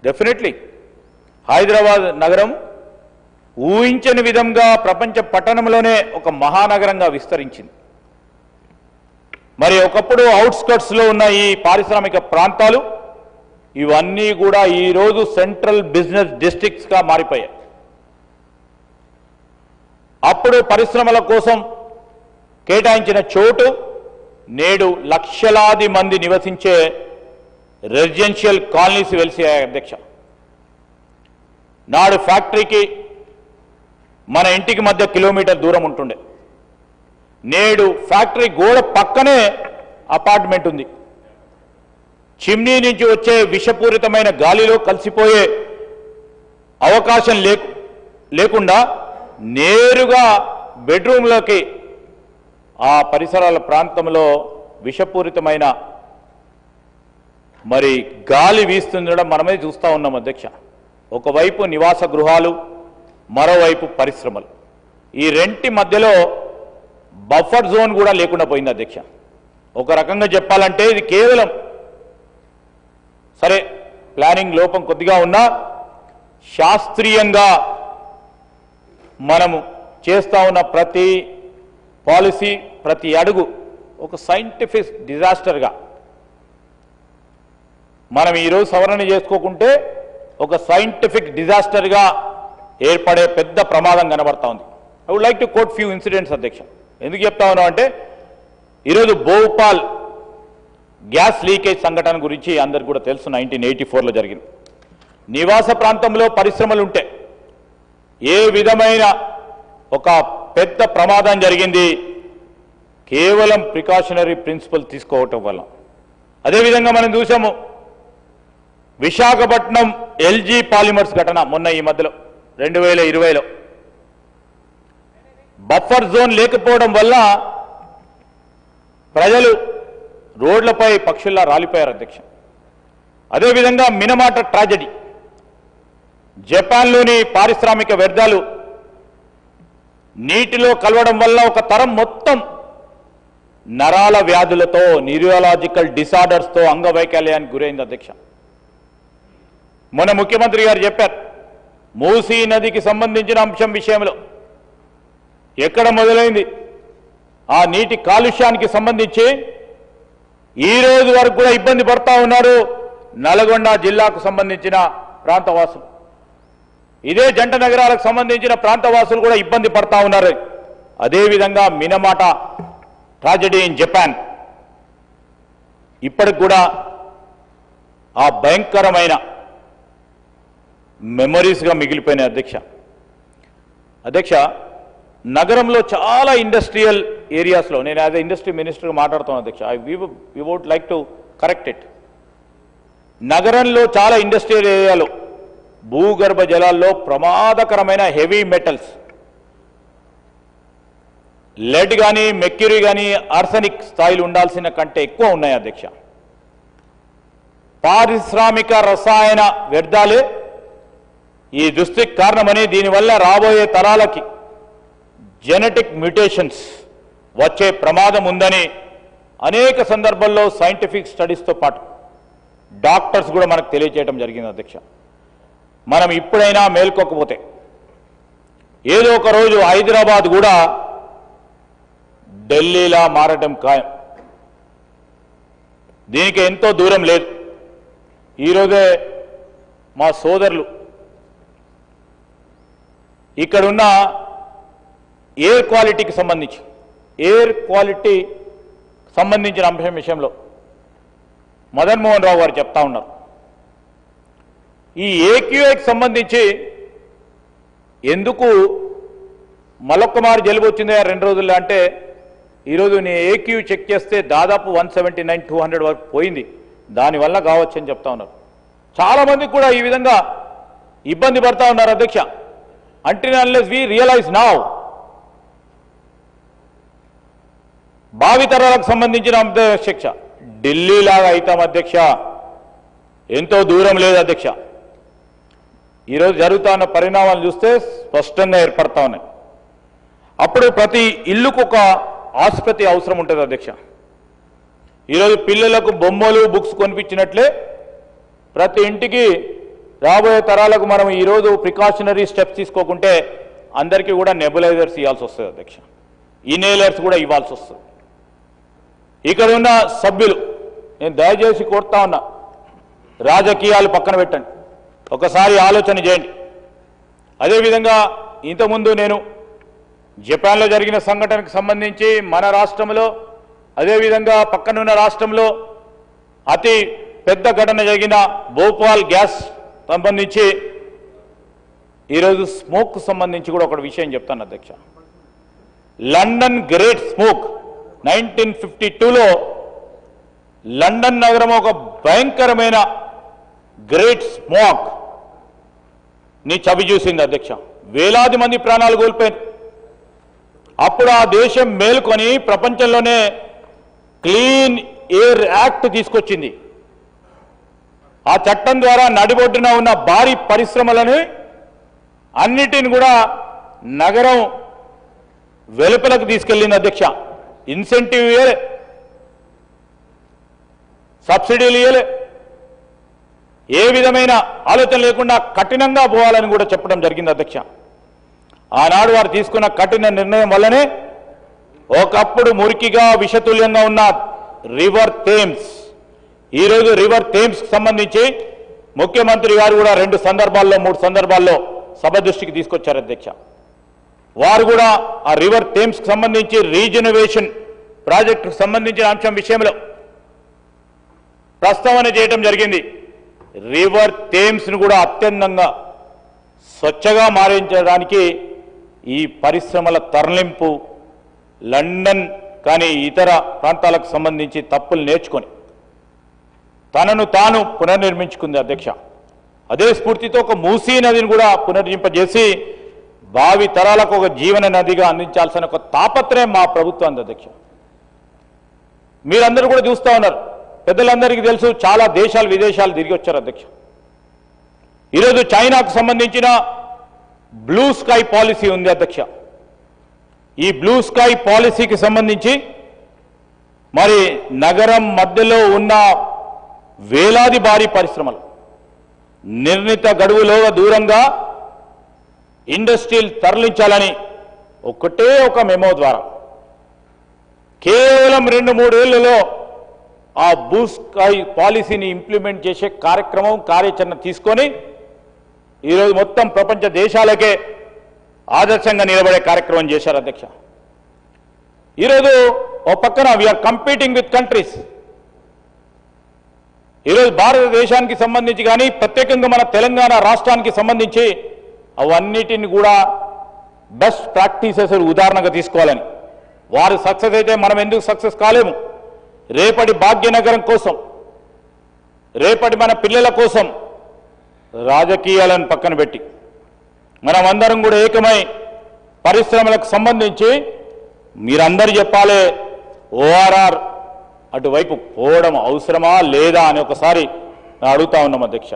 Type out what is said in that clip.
Definitely Hyderabad నగరం ఊహించని విధంగా ప్రపంచ పట్టణంలోనే ఒక మహానగరంగా విస్తరించింది. మరి ఒకప్పుడు అవుట్స్కట్స్లో ఉన్న ఈ పారిశ్రామిక ప్రాంతాలు ఇవన్నీ కూడా ఈరోజు సెంట్రల్ బిజినెస్ డిస్ట్రిక్ట్స్గా మారిపోయాయి. అప్పుడు పరిశ్రమల కోసం కేటాయించిన చోటు నేడు లక్షలాది మంది నివసించే రెసిడెన్షియల్ కాలనీస్ వెలిసాయి అధ్యక్ష. నాడు ఫ్యాక్టరీకి మన ఇంటికి మధ్య కిలోమీటర్ దూరం ఉంటుండే, నేడు ఫ్యాక్టరీ గోడ పక్కనే అపార్ట్మెంట్ ఉంది. చిమ్నీ నుంచి వచ్చే విషపూరితమైన గాలిలో కలిసిపోయే అవకాశం లేకుండా నేరుగా బెడ్రూమ్లోకి ఆ పరిసరాల ప్రాంతంలో విషపూరితమైన మరి గాలి వీస్తుండడం మనమే చూస్తూ ఉన్నాం అధ్యక్ష. ఒకవైపు నివాస గృహాలు, మరోవైపు పరిశ్రమలు, ఈ రెంటి మధ్యలో బఫర్ జోన్ కూడా లేకుండా పోయింది అధ్యక్ష. ఒక రకంగా చెప్పాలంటే ఇది కేవలం సరే ప్లానింగ్ లోపం కొద్దిగా ఉన్నా శాస్త్రీయంగా మనము చేస్తా ఉన్న ప్రతి పాలసీ, ప్రతి అడుగు ఒక సైంటిఫిక్ డిజాస్టర్గా మనం ఈరోజు సవరణ చేసుకోకుంటే ఒక సైంటిఫిక్ డిజాస్టర్గా ఏర్పడే పెద్ద ప్రమాదం కనబడతా ఉంది. I would like to quote few incidents అధ్యక్ష. ఎందుకు చెప్తా ఉన్నాం అంటే ఈరోజు భోపాల్ గ్యాస్ లీకేజ్ సంఘటన గురించి అందరికి కూడా తెలుసు. 1984లో జరిగింది. నివాస ప్రాంతంలో పరిశ్రమలు ఉంటే ఏ విధమైన ఒక పెద్ద ప్రమాదం జరిగింది కేవలం ప్రికాషనరీ ప్రిన్సిపల్ తీసుకోవటం వల్ల. అదేవిధంగా మనం చూసాము విశాఖపట్నం ఎల్జీ పాలిమర్స్ ఘటన మొన్న ఈ మధ్యలో 2020లో బఫర్ జోన్ లేకపోవడం వల్ల ప్రజలు రోడ్లపై పక్షుల్లా రాలిపోయారు అధ్యక్ష. అదేవిధంగా మినమాట ట్రాజెడీ, జపాన్లోని పారిశ్రామిక వ్యర్థాలు నీటిలో కలవడం వల్ల ఒక తరం మొత్తం నరాల వ్యాధులతో, న్యూరలాజికల్ డిసార్డర్స్తో అంగవైకల్యానికి గురైంది అధ్యక్ష. మొన్న ముఖ్యమంత్రి గారు చెప్పారు మూసీ నదికి సంబంధించిన అంశం విషయంలో ఎక్కడ మొదలైంది ఆ నీటి కాలుష్యానికి సంబంధించి ఈ రోజు వరకు కూడా ఇబ్బంది పడతా ఉన్నారు నల్గొండ జిల్లాకు సంబంధించిన ప్రాంతవాసులు. ఇదే జంట నగరాలకు సంబంధించిన ప్రాంతవాసులు కూడా ఇబ్బంది పడతా ఉన్నారు. అదేవిధంగా మినమాట ట్రాజెడీ ఇన్ జపాన్ ఇప్పటికి కూడా ఆ భయంకరమైన మెమరీస్గా మిగిలిపోయినాయి అధ్యక్ష. నగరంలో చాలా ఇండస్ట్రియల్ ఏరియాస్లో, నేను యాజ్ ఎ ఇండస్ట్రీ మినిస్టర్గా మాట్లాడుతున్నాను అధ్యక్ష. We would like to correct it. నగరంలో చాలా ఇండస్ట్రియల్ ఏరియాలో భూగర్భ జలాల్లో ప్రమాదకరమైన హెవీ మెటల్స్, లెడ్ కానీ మెర్క్యూరీ కానీ ఆర్సెనిక్ స్థాయిలు ఉండాల్సిన కంటే ఎక్కువ ఉన్నాయి అధ్యక్ష. పారిశ్రామిక రసాయన వ్యర్థాలే ఈ దుస్థితికి కారణమని, దీనివల్ల రాబోయే తరాలకి జెనెటిక్ మ్యూటేషన్స్ వచ్చే ప్రమాదం ఉందని అనేక సందర్భాల్లో సైంటిఫిక్ స్టడీస్తో పాటు డాక్టర్స్ కూడా మనకు తెలియజేయడం జరిగింది అధ్యక్ష. మనం ఇప్పుడైనా మేల్కోకపోతే ఏదో ఒక రోజు హైదరాబాద్ కూడా ఢిల్లీలా మారటం ఖాయం. దీనికి ఎంతో దూరం లేదు. ఈరోజే మా సోదరులు ఇక్కడున్న ఎయిర్ క్వాలిటీకి సంబంధించిన అంశం విషయంలో మదన్ మోహన్ రావు గారు చెప్తా ఉన్నారు. ఈ ఏక్యూఐకి సంబంధించి ఎందుకు మరొక్కమారు జలుబు వచ్చిందా 2 రోజుల్లో అంటే, ఈరోజు నేను ఏక్యూ చెక్ చేస్తే దాదాపు 179-200 వరకు పోయింది. దానివల్ల కావచ్చని చెప్తా ఉన్నారు. చాలామంది కూడా ఈ విధంగా ఇబ్బంది పడతా ఉన్నారు అధ్యక్ష. until unless we realize now భావితరాలకు సంబంధించిన అధ్యక్ష ఢిల్లీ లాగా అవుతాం అధ్యక్ష, ఎంతో దూరం లేదు అధ్యక్ష. ఈరోజు జరుగుతా ఉన్న పరిణామాలు చూస్తే స్పష్టంగా ఏర్పడతా ఉన్నాయి. అప్పుడు ప్రతి ఇల్లుకు ఒక ఆసుపత్రి అవసరం ఉంటుంది అధ్యక్ష. ఈరోజు పిల్లలకు బొమ్మలు బుక్స్ కొనిపించినట్లే ప్రతి ఇంటికి రాబోయే తరాలకు మనం ఈరోజు ప్రికాషనరీ స్టెప్స్ తీసుకోకుంటే అందరికీ కూడా నెబులైజర్స్ ఇవ్వాల్సి వస్తుంది అధ్యక్ష, ఇన్హేలర్స్ కూడా ఇవ్వాల్సి వస్తుంది. ఇక్కడ ఉన్న సభ్యులు నేను దయచేసి కోరుతా ఉన్నా, రాజకీయాలు పక్కన పెట్టండి, ఒకసారి ఆలోచన చేయండి. అదేవిధంగా ఇంతకుముందు నేను జపాన్లో జరిగిన సంఘటనకు సంబంధించి మన రాష్ట్రంలో అదేవిధంగా పక్కనున్న రాష్ట్రంలో అతి పెద్ద ఘటన జరిగిన భోపాల్ గ్యాస్ సంబంధించి ఈరోజు స్మోక్ సంబంధించి కూడా ఒక విషయం చెప్తాను అధ్యక్ష. లండన్ గ్రేట్ స్మోక్ 1952లో లండన్ నగరం ఒక భయంకరమైన గ్రేట్ స్మోక్ ని చవి చూసింది అధ్యక్ష. వేలాది మంది ప్రాణాలు కోల్పోయారు. అప్పుడు ఆ దేశం మేల్కొని ప్రపంచంలోనే క్లీన్ ఎయిర్ యాక్ట్ తీసుకొచ్చింది. ఆ చట్టం ద్వారా నడిబొడ్డున ఉన్న భారీ పరిశ్రమలను అన్నిటిని కూడా నగరం వెలుపలకు తీసుకెళ్లింది అధ్యక్ష. ఇన్సెంటివ్ ఇవ్వలే, సబ్సిడీలు ఇవ్వలే, ఏ విధమైన ఆలోచన లేకుండా కఠినంగా పోవాలని కూడా చెప్పడం జరిగింది అధ్యక్ష. ఆనాడు వారు తీసుకున్న కఠిన నిర్ణయం వల్లనే ఒకప్పుడు మురికిగా విషతుల్యంగా ఉన్న రివర్ థేమ్స్ ఈరోజు రివర్ థేమ్స్ సంబంధించి ముఖ్యమంత్రి గారు కూడా 2 సందర్భాల్లో 3 సందర్భాల్లో సభ దృష్టికి తీసుకొచ్చారు అధ్యక్ష. వారు కూడా ఆ రివర్ థేమ్స్ సంబంధించి రీజనరేషన్ ప్రాజెక్టుకు సంబంధించిన అంశం విషయంలో ప్రస్తావన చేయడం జరిగింది. రివర్ థేమ్స్ను కూడా అత్యంతంగా స్వచ్ఛగా మారించడానికి ఈ పరిశ్రమల తరలింపు లండన్ కానీ ఇతర ప్రాంతాలకు సంబంధించి తప్పులు నేర్చుకొని తనను తాను పునర్నిర్మించుకుంది అధ్యక్ష. అదే స్ఫూర్తితో ఒక మూసీ నదిని కూడా పునర్నింపజేసి భావి తరాలకు ఒక జీవన నదిగా అందించాల్సిన ఒక తాపత్రయం మా ప్రభుత్వం అధ్యక్ష. మీరందరూ కూడా చూస్తూ ఉన్నారు, పెద్దలందరికీ తెలుసు, చాలా దేశాలు విదేశాలు తిరిగి వచ్చారు అధ్యక్ష. ఈరోజు చైనాకు సంబంధించిన బ్లూ స్కై పాలసీ ఉంది అధ్యక్ష. ఈ బ్లూ స్కై పాలసీకి సంబంధించి మరి నగరం మధ్యలో ఉన్న వేలాది భారీ పరిశ్రమలు నిర్ణీత గడువులో దూరంగా ఇండస్ట్రీలు తరలించాలని ఒకటే ఒక మెమో ద్వారా కేవలం 2-3 ఏళ్లలో ఆ బ్లూ స్కై పాలసీని ఇంప్లిమెంట్ చేసే కార్యాచరణ తీసుకొని ఈరోజు మొత్తం ప్రపంచ దేశాలకే ఆదర్శంగా నిలబడే కార్యక్రమం చేశారు అధ్యక్ష. ఈరోజు ఓ పక్కన వీఆర్ కంపీటింగ్ విత్ కంట్రీస్. ఈరోజు భారతదేశానికి సంబంధించి కానీ ప్రత్యేకంగా మన తెలంగాణ రాష్ట్రానికి సంబంధించి అవన్నిటిని కూడా బెస్ట్ ప్రాక్టీసెస్ ఉదాహరణగా తీసుకోవాలని. వారు సక్సెస్ అయితే మనం ఎందుకు సక్సెస్ కాలేము? రేపటి భాగ్యనగరం కోసం, రేపటి మన పిల్లల కోసం రాజకీయాలను పక్కన పెట్టి మనం అందరం కూడా ఏకమై పరిశ్రమలకు సంబంధించి మీరందరూ చెప్పాలి, ఓఆర్ఆర్ అటువైపు పోవడం అవసరమా లేదా అని ఒకసారి అడుగుతా ఉన్నాం అధ్యక్ష.